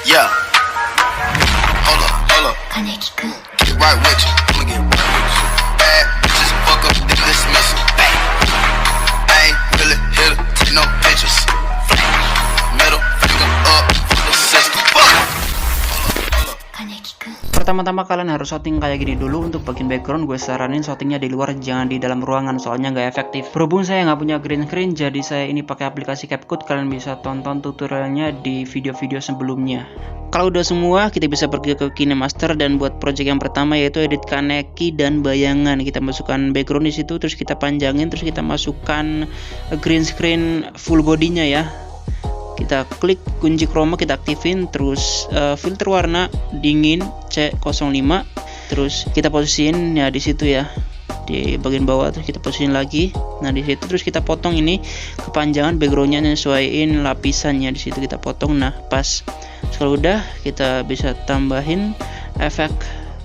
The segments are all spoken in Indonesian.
Yeah, hold up, get right with you. I'ma get right with you. Bad bitches fuck up, they dismiss it. Bang. I ain't really here to take no pictures. Middle finger up for the system. Fuck. Pertama-tama kalian harus shooting kayak gini dulu. Untuk bagian background gue saranin shootingnya di luar, jangan di dalam ruangan, soalnya nggak efektif. Berhubung saya nggak punya green screen, jadi saya ini pakai aplikasi CapCut. Kalian bisa tonton tutorialnya di video-video sebelumnya. Kalau udah semua, kita bisa pergi ke KineMaster dan buat project yang pertama, yaitu edit kaneki dan bayangan. Kita masukkan background di situ, terus kita panjangin, terus kita masukkan green screen full bodinya ya. Kita klik kunci chroma, kita aktifin, terus filter warna dingin C05, terus kita posisiin ya di situ ya, di bagian bawah, terus kita posisiin lagi. Nah di situ terus kita potong ini kepanjangan backgroundnya, nyesuaiin lapisannya di situ kita potong. Nah pas. Kalau udah, kita bisa tambahin efek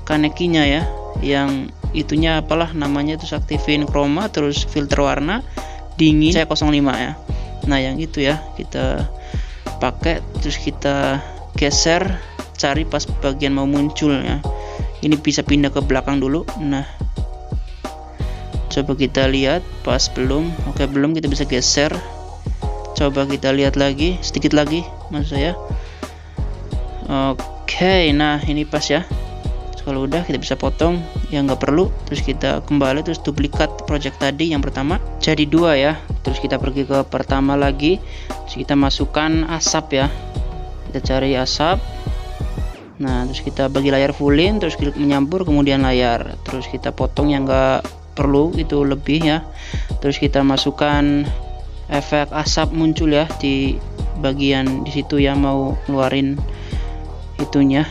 kanekinya ya, yang itunya apalah namanya, terus aktifin chroma, terus filter warna dingin C05 ya. Nah yang itu ya kita pakai, terus kita geser, cari pas bagian mau muncul ya. Ini bisa pindah ke belakang dulu. Nah coba kita lihat pas belum. Oke belum, kita bisa geser. Coba kita lihat lagi, sedikit lagi maksud saya. Oke, nah ini pas ya. Kalau udah, kita bisa potong yang nggak perlu, terus kita kembali, terus duplikat project tadi yang pertama jadi dua ya. Terus kita pergi ke pertama lagi, terus kita masukkan asap ya, kita cari asap. Nah terus kita bagi layar fullin, terus klik menyampur, kemudian layar, terus kita potong yang nggak perlu, itu lebih ya. Terus kita masukkan efek asap muncul ya di bagian di situ ya, mau ngeluarin itunya.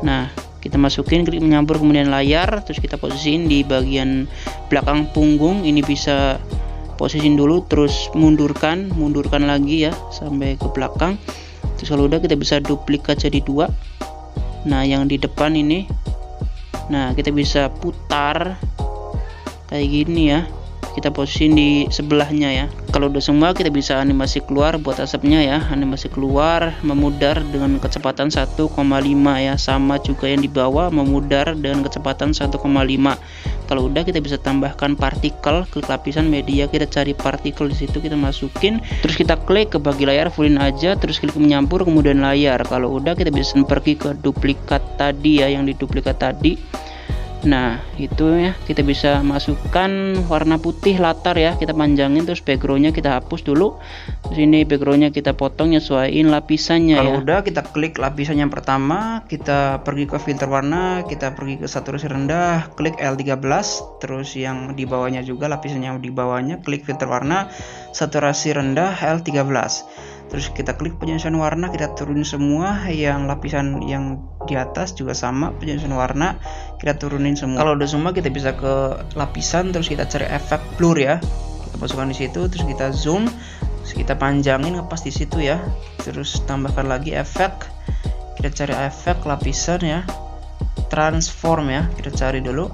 Nah kita masukin, klik menyampur, kemudian layar, terus kita posisiin di bagian belakang punggung. Ini bisa posisiin dulu, terus mundurkan lagi ya sampai ke belakang. Terus kalau udah, kita bisa duplikat jadi dua. Nah yang di depan ini, nah kita bisa putar kayak gini ya, kita posisiin di sebelahnya ya. Kalau udah semua, kita bisa animasi keluar buat asapnya ya, animasi keluar memudar dengan kecepatan 1,5 ya, sama juga yang di bawah memudar dengan kecepatan 1,5. Kalau udah, kita bisa tambahkan partikel, klik lapisan media, kita cari partikel di situ, kita masukin, terus kita klik ke bagi layar fullin aja, terus klik menyampur, kemudian layar. Kalau udah, kita bisa pergi ke duplikat tadi ya, yang di duplikat tadi. Nah itu ya, kita bisa masukkan warna putih latar ya, kita panjangin, terus backgroundnya kita hapus dulu. Terus ini backgroundnya kita potong, nyesuaiin lapisannya. Kalau udah, kita klik lapisan yang pertama, kita pergi ke filter warna, kita pergi ke saturasi rendah, klik L13, terus yang di bawahnya juga, lapisan yang di bawahnya, klik filter warna, saturasi rendah L13. Terus kita klik penyelesaian warna, kita turunin semua, yang lapisan yang di atas juga sama penyelesaian warna, kita turunin semua. Kalau udah semua, kita bisa ke lapisan, terus kita cari efek blur ya, kita masukkan di situ, terus kita zoom, terus kita panjangin ngepas di situ ya. Terus tambahkan lagi efek, kita cari efek lapisan ya, transform ya, kita cari dulu.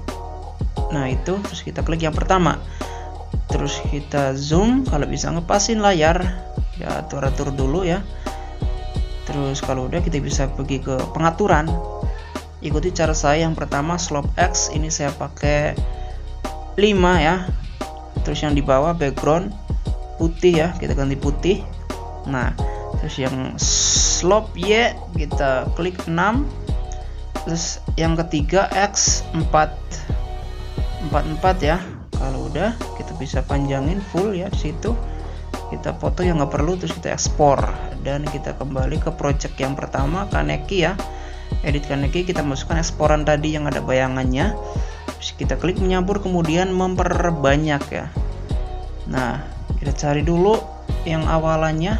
Nah itu, terus kita klik yang pertama, terus kita zoom, kalau bisa ngepasin layar ya, atur dulu ya. Terus kalau udah, kita bisa pergi ke pengaturan, ikuti cara saya. Yang pertama slope X, ini saya pakai 5 ya. Terus yang di bawah background putih ya, kita ganti putih. Nah terus yang slope Y, kita klik 6. Terus yang ketiga X 44 ya. Kalau udah, kita bisa panjangin full ya di situ. Kita foto yang nggak perlu, terus kita ekspor, dan kita kembali ke project yang pertama, kaneki ya, edit kaneki. Kita masukkan eksporan tadi yang ada bayangannya, terus kita klik menyampur, kemudian memperbanyak ya. Nah kita cari dulu yang awalannya.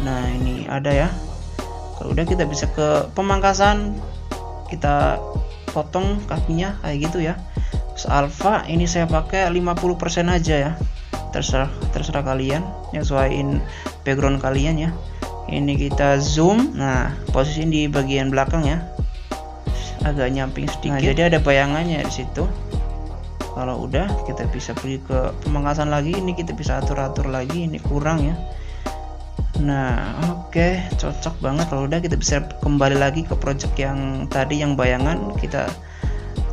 Nah ini ada ya. Kalau udah, kita bisa ke pemangkasan, kita potong kakinya kayak gitu ya. Terus alpha, ini saya pakai 50% aja ya, terserah kalian, nyesuaiin background kalian ya. Ini kita zoom, nah posisiin di bagian belakang ya, agak nyamping sedikit. Nah, jadi ada bayangannya di situ. Kalau udah, kita bisa pergi ke pemangkasan lagi, ini kita bisa atur lagi, ini kurang ya. Nah, oke, cocok banget. Kalau udah, kita bisa kembali lagi ke project yang tadi, yang bayangan. Kita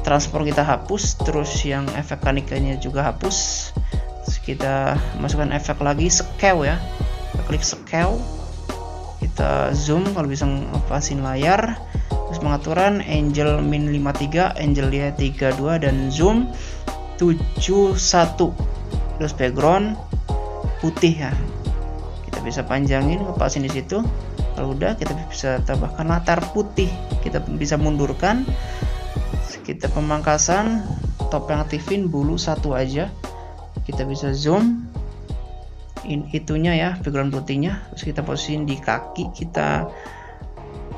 transport kita hapus, terus yang efek kanikanya juga hapus. Terus kita masukkan efek lagi, scale ya. Kita klik scale, kita zoom kalau bisa ngepasin layar, terus pengaturan angel min 53, angel dia 32, dan zoom 71. Terus background putih ya, kita bisa panjangin, ngepasin di situ. Kalau udah, kita bisa tambahkan latar putih, kita bisa mundurkan. Kita pemangkasan, topeng aktifin, bulu 1 aja. Kita bisa zoom itunya ya, background putihnya. Terus kita posisiin di kaki, kita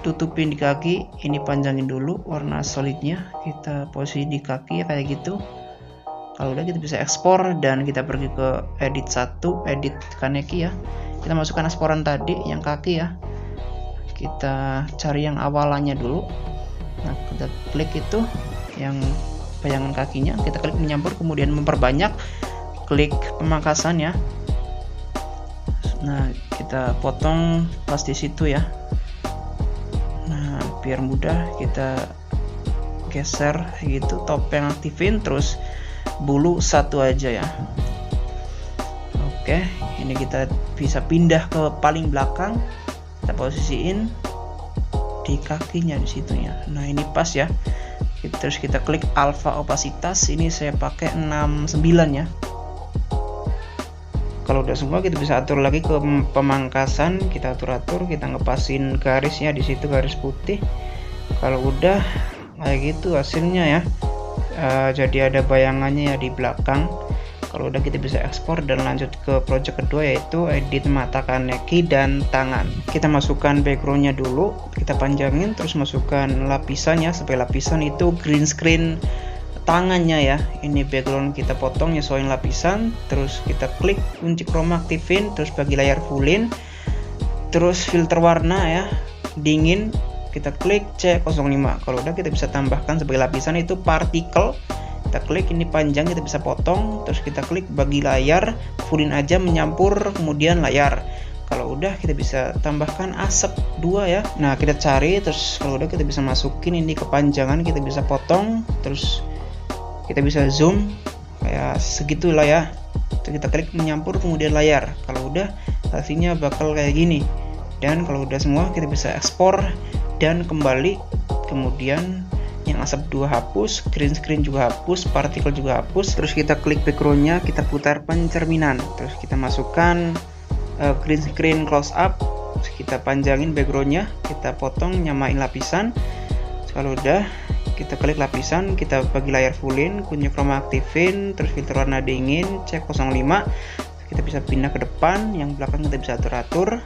tutupin di kaki. Ini panjangin dulu warna solidnya, kita posisi di kaki kayak gitu. Kalau udah, kita bisa ekspor dan kita pergi ke edit 1, edit Kaneki ya. Kita masukkan eksporan tadi yang kaki ya. Kita cari yang awalannya dulu. Nah, kita klik itu yang bayangan kakinya, kita klik menyampur, kemudian memperbanyak, klik pemangkasan ya. Nah, kita potong pas di situ ya. Nah, biar mudah kita geser gitu, topeng aktifin, terus bulu 1 aja ya. Oke, ini kita bisa pindah ke paling belakang, kita posisiin di kakinya di situnya. Nah, ini pas ya. Terus kita klik alpha opasitas, ini saya pakai 69 ya. Kalau udah semua, kita bisa atur lagi ke pemangkasan, kita atur, kita ngepasin garisnya di situ, garis putih. Kalau udah kayak gitu hasilnya ya. Jadi ada bayangannya ya di belakang. Kalau udah, kita bisa ekspor dan lanjut ke project kedua, yaitu edit mata Kaneki dan tangan. Kita masukkan backgroundnya dulu, kita panjangin, terus masukkan lapisannya. Sampai lapisan itu green screen tangannya ya. Ini background kita potong, nyesuaiin lapisan, terus kita klik kunci chroma aktifin, terus bagi layar fullin, terus filter warna ya, dingin, kita klik C05. Kalau udah, kita bisa tambahkan sebagai lapisan itu partikel. Kita klik ini panjang, kita bisa potong, terus kita klik bagi layar, fullin aja, menyampur, kemudian layar. Kalau udah, kita bisa tambahkan asap 2 ya. Nah, kita cari, terus kalau udah, kita bisa masukin ini kepanjangan, kita bisa potong, terus kita bisa zoom kayak segitulah ya. Terus kita klik menyampur, kemudian layar. Kalau udah, hasilnya bakal kayak gini. Dan kalau udah semua, kita bisa ekspor dan kembali. Kemudian yang asap 2 hapus, green screen juga hapus, partikel juga hapus. Terus kita klik backgroundnya, kita putar pencerminan, terus kita masukkan green screen close up, terus kita panjangin backgroundnya, kita potong, nyamain lapisan. Kalau udah, kita klik lapisan, kita bagi layar fullin, kunci chroma aktifin, terus filter warna dingin C05. Kita bisa pindah ke depan, yang belakang kita bisa atur-atur.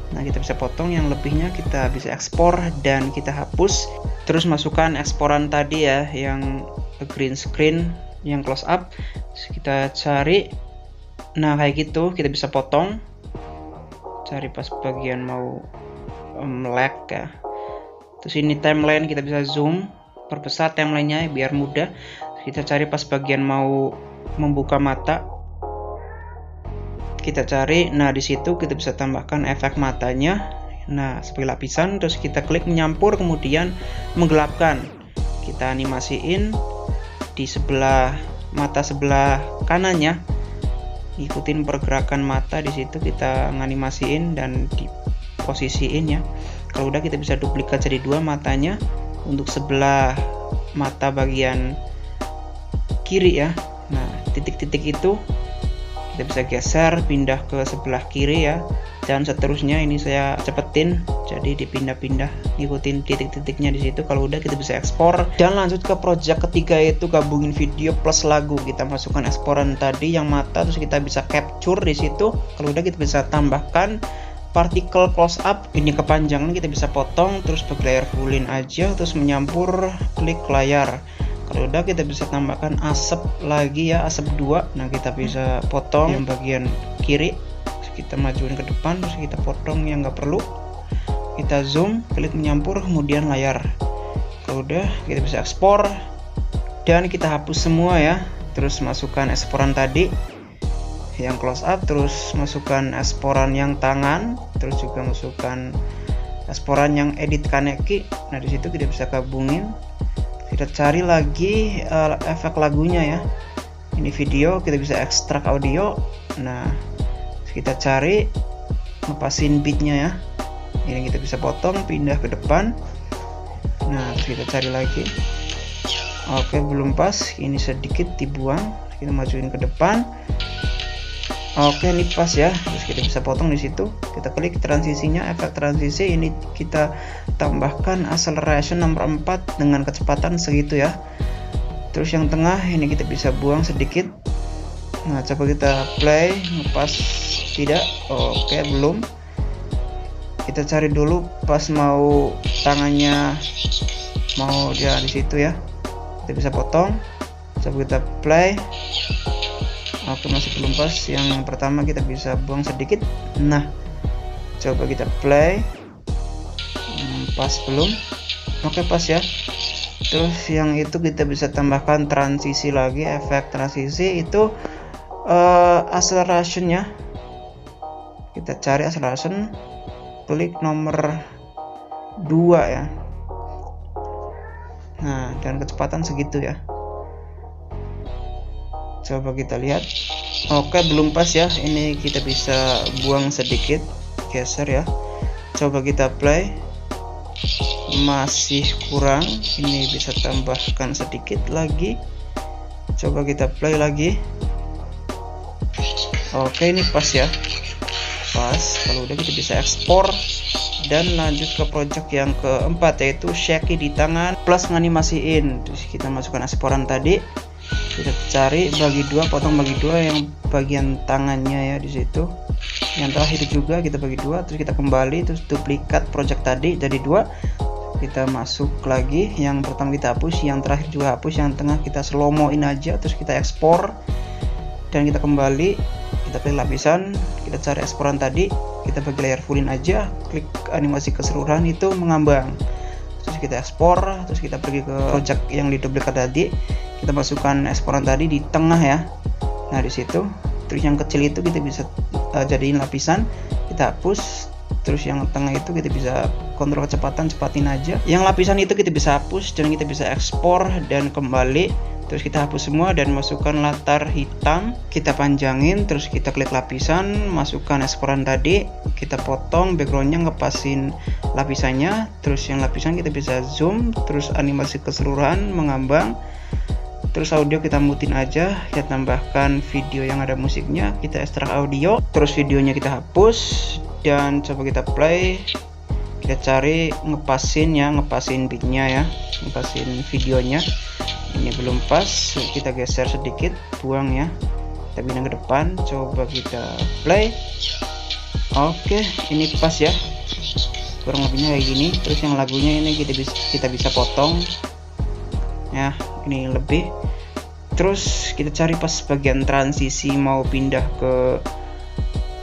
Nah, kita bisa potong, yang lebihnya kita bisa ekspor dan kita hapus. Terus masukkan eksporan tadi ya, yang green screen, yang close up. Terus kita cari, nah kayak gitu, kita bisa potong, cari pas bagian mau melek ya. Terus ini timeline, kita bisa zoom, perbesar timelinenya biar mudah. Terus kita cari pas bagian mau membuka mata, kita cari. Nah, di situ kita bisa tambahkan efek matanya, nah sebagai lapisan. Terus kita klik menyampur, kemudian menggelapkan. Kita animasiin di sebelah mata sebelah kanannya, ikutin pergerakan mata di situ, kita nganimasiin dan diposisiin ya. Kalau udah, kita bisa duplikat jadi 2 matanya untuk sebelah mata bagian kiri ya. Nah, titik-titik itu kita bisa geser, pindah ke sebelah kiri ya, dan seterusnya. Ini saya cepetin, jadi dipindah-pindah, ngikutin titik-titiknya di situ. Kalau udah, kita bisa ekspor dan lanjut ke project ketiga, yaitu gabungin video plus lagu. Kita masukkan eksporan tadi yang mata, terus kita bisa capture di situ. Kalau udah, kita bisa tambahkan partikel close up, ini kepanjangan, kita bisa potong, terus bagi layar fullin aja, terus menyampur, klik layar. Kalau udah, kita bisa tambahkan asap lagi ya, asap 2. Nah, kita bisa potong yang bagian kiri, terus kita majuin ke depan, terus kita potong yang nggak perlu. Kita zoom, klik menyampur, kemudian layar. Kalau udah, kita bisa ekspor dan kita hapus semua ya. Terus masukkan eksporan tadi yang close up, terus masukkan eksporan yang tangan, terus juga masukkan eksporan yang edit kaneki. Nah di situ kita bisa gabungin, kita cari lagi efek lagunya ya. Ini video, kita bisa ekstrak audio. Nah kita cari, ngepasin beatnya ya. Ini kita bisa potong, pindah ke depan. Nah terus kita cari lagi. Oke, belum pas, ini sedikit dibuang, kita majuin ke depan. Oke, ini pas ya. Terus kita bisa potong di situ. Kita klik transisinya, efek transisi ini kita tambahkan acceleration nomor 4 dengan kecepatan segitu ya. Terus yang tengah ini kita bisa buang sedikit. Nah, coba kita play, ngepas tidak. Oke, belum. Kita cari dulu pas mau tangannya mau dia di situ ya. Kita bisa potong. Coba kita play. Oke, masih belum pas. Yang pertama kita bisa buang sedikit. Nah, coba kita play. Pas belum? Oke, pas ya. Terus yang itu kita bisa tambahkan transisi lagi. Efek transisi itu acceleration ya. Kita cari acceleration, klik nomor 2 ya. Nah, dan kecepatan segitu ya. Coba kita lihat. Oke, belum pas ya. Ini kita bisa buang sedikit, geser ya. Coba kita play. Masih kurang. Ini bisa tambahkan sedikit lagi. Coba kita play lagi. Oke, ini pas ya. Pas. Kalau udah kita bisa ekspor dan lanjut ke project yang keempat, yaitu shaky di tangan plus nganimasiin. Terus kita masukkan eksporan tadi, kita cari bagi dua, potong bagi dua yang bagian tangannya ya di situ. Yang terakhir juga kita bagi dua, terus kita kembali, terus duplikat project tadi jadi dua. Kita masuk lagi, yang pertama kita hapus, yang terakhir juga hapus, yang tengah kita slow moin aja, terus kita ekspor dan kita kembali. Kita klik lapisan, kita cari eksporan tadi, kita bagi layer fullin aja, klik animasi keseluruhan itu mengambang. Terus kita ekspor, terus kita pergi ke project yang di duplikat tadi, kita masukkan eksporan tadi di tengah ya. Nah di situ, terus yang kecil itu kita bisa jadiin lapisan, kita hapus. Terus yang tengah itu kita bisa kontrol kecepatan, cepatin aja. Yang lapisan itu kita bisa hapus dan kita bisa ekspor dan kembali. Terus kita hapus semua dan masukkan latar hitam, kita panjangin, terus kita klik lapisan, masukkan eksporan tadi, kita potong backgroundnya, ngepasin lapisannya. Terus yang lapisan kita bisa zoom, terus animasi keseluruhan mengambang. Terus audio kita mutin aja, kita tambahkan video yang ada musiknya, kita ekstrak audio, terus videonya kita hapus dan coba kita play. Kita cari ngepasin ya, ngepasin beatnya ya, ngepasin videonya. Ini belum pas, kita geser sedikit, buang ya, kita pindah ke depan, coba kita play. Oke, ini pas ya, kurang lebihnya kayak gini. Terus yang lagunya ini kita bisa potong ya, ini lebih. Terus kita cari pas bagian transisi mau pindah ke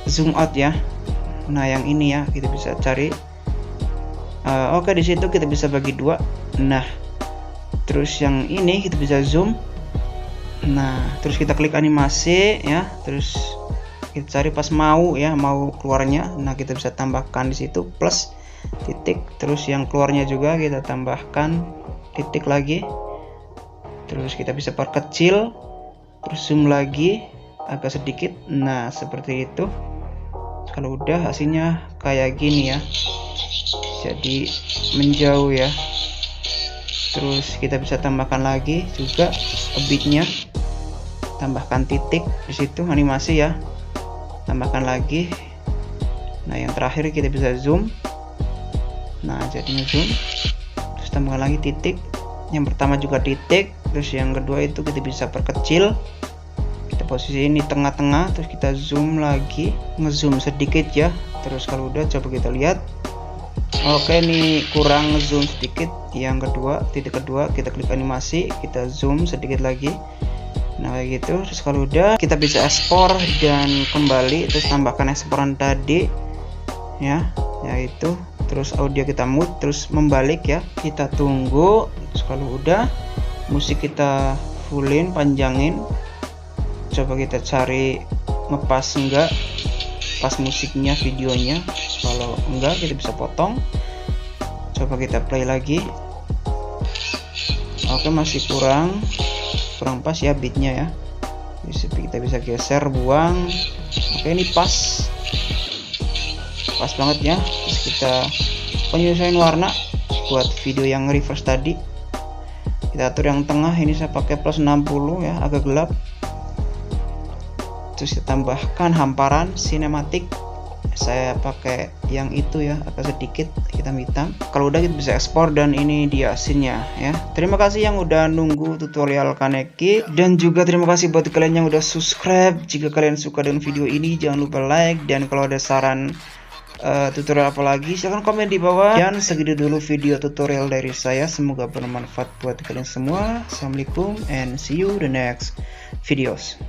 zoom out ya. Nah yang ini ya kita bisa cari. Oke, di situ kita bisa bagi dua. Nah terus yang ini kita bisa zoom. Nah terus kita klik animasi ya, terus kita cari pas mau ya, mau keluarnya. Nah kita bisa tambahkan di situ plus titik, terus yang keluarnya juga kita tambahkan titik lagi. Terus kita bisa perkecil, terus zoom lagi agak sedikit. Nah seperti itu. Kalau udah hasilnya kayak gini ya, jadi menjauh ya. Terus kita bisa tambahkan lagi juga beatnya, tambahkan titik di situ animasi ya, tambahkan lagi. Nah yang terakhir kita bisa zoom. Nah jadi zoom, terus tambahkan lagi titik. Yang pertama juga titik, terus yang kedua itu kita bisa perkecil, kita posisi ini tengah-tengah, terus kita zoom lagi, ngezoom sedikit ya. Terus kalau udah coba kita lihat. Oke, ini kurang zoom sedikit. Yang kedua, titik kedua, kita klik animasi, kita zoom sedikit lagi. Nah kayak gitu. Terus kalau udah kita bisa ekspor dan kembali, terus tambahkan eksporan tadi ya, yaitu terus audio kita mute, terus membalik ya, kita tunggu. Terus kalau udah musik kita fullin, panjangin, coba kita cari ngepas enggak, pas musiknya, videonya. Kalau enggak kita bisa potong. Coba kita play lagi. Oke, masih kurang pas ya beatnya ya. Kita bisa geser, buang. Oke, ini pas banget ya. Terus kita penyesuaian warna buat video yang reverse tadi. Kita atur yang tengah, ini saya pakai plus 60 ya, agak gelap. Terus kita tambahkan hamparan sinematik, saya pakai yang itu ya, agak sedikit hitam. Kalau udah kita bisa ekspor, dan ini dia scene-nya ya. Terima kasih yang udah nunggu tutorial Kaneki, dan juga terima kasih buat kalian yang udah subscribe. Jika kalian suka dengan video ini, jangan lupa like, dan kalau ada saran tutorial apa lagi silahkan komen di bawah. Dan segitu dulu video tutorial dari saya, semoga bermanfaat buat kalian semua. Assalamualaikum and see you the next videos.